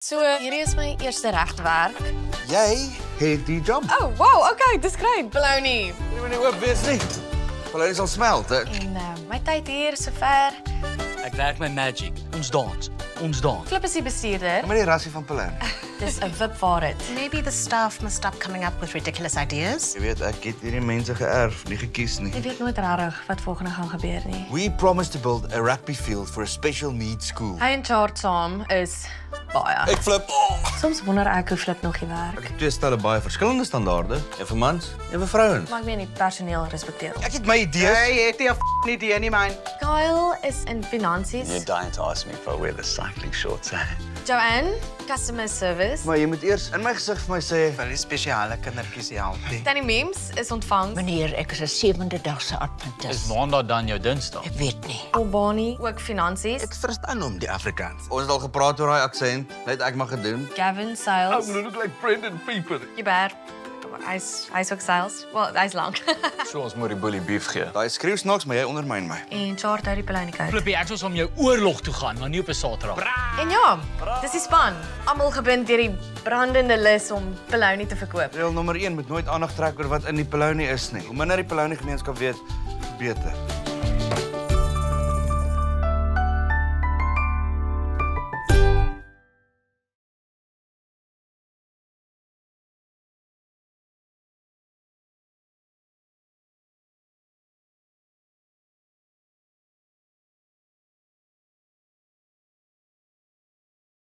So, hierdie is my eerste regte werk. Jy het die job. Oh, wow, okay, dis great. Bologna. Jy moet nie oop wees nie. Bologna sal smelt, hè? En my tyd hier sover. Ek werk met Magic. Ons dans. Ons dans. Flip is die bestuurder. Maar die rassie van Bologna. Dis 'n wip waar dit. Maybe the staff must stop coming up with ridiculous ideas. Jy weet, ek het hierdie mense geërf, nie gekies nie. Jy weet nooit regtig wat volgende gaan gebeur nie. We promised to build a rugby field for a special needs school. Hy en Chart saam is baie. Ek flip. Soms wonder ek hoe Flip nog die Ek werk. het twee stelle baie verskillende standaarde. Een vir mans, een vir vrouens. Maar ek meen die personeel respekteer ons. Ek het my idees. Jy het nie 'n idee nie, man. Kyle is in finansies. You're dying to ask me if I wear the cycling shorts. Joanne, customer service. Maar jy moet eers in my gesig vir my sê, Vir die spesiale kindertjies help. Tannie Mems is ontvangs. Meneer, ek is 'n 7de dagse Is adventis. maandag dan jou Dinsdag? Ek weet nie. Albani, ook finansies. Ek verstaan hom die Afrikaans. ons het al gepraat oor daai aksent, net ek maar gedoen. Gavin, sales. look like Brendan Pieper. Jubber, hy's ook sales. Wel, hy's lank. So ons moet die bully beef gee. Daai skreeu snaaks, maar jy ondermyn my. En Chart hou die Bologna uit. Flippie, ek sal saam jou oorlog toe gaan, maar nie op 'n Saterdag. En ja, dis die span. Almal gebind deur die brandende lus om Bologna te verkoop. Reël nommer 1 moet nooit aandag trek oor wat in die Bologna is nie. Hoe minder die Bologna gemeenskap weet, hoe beter.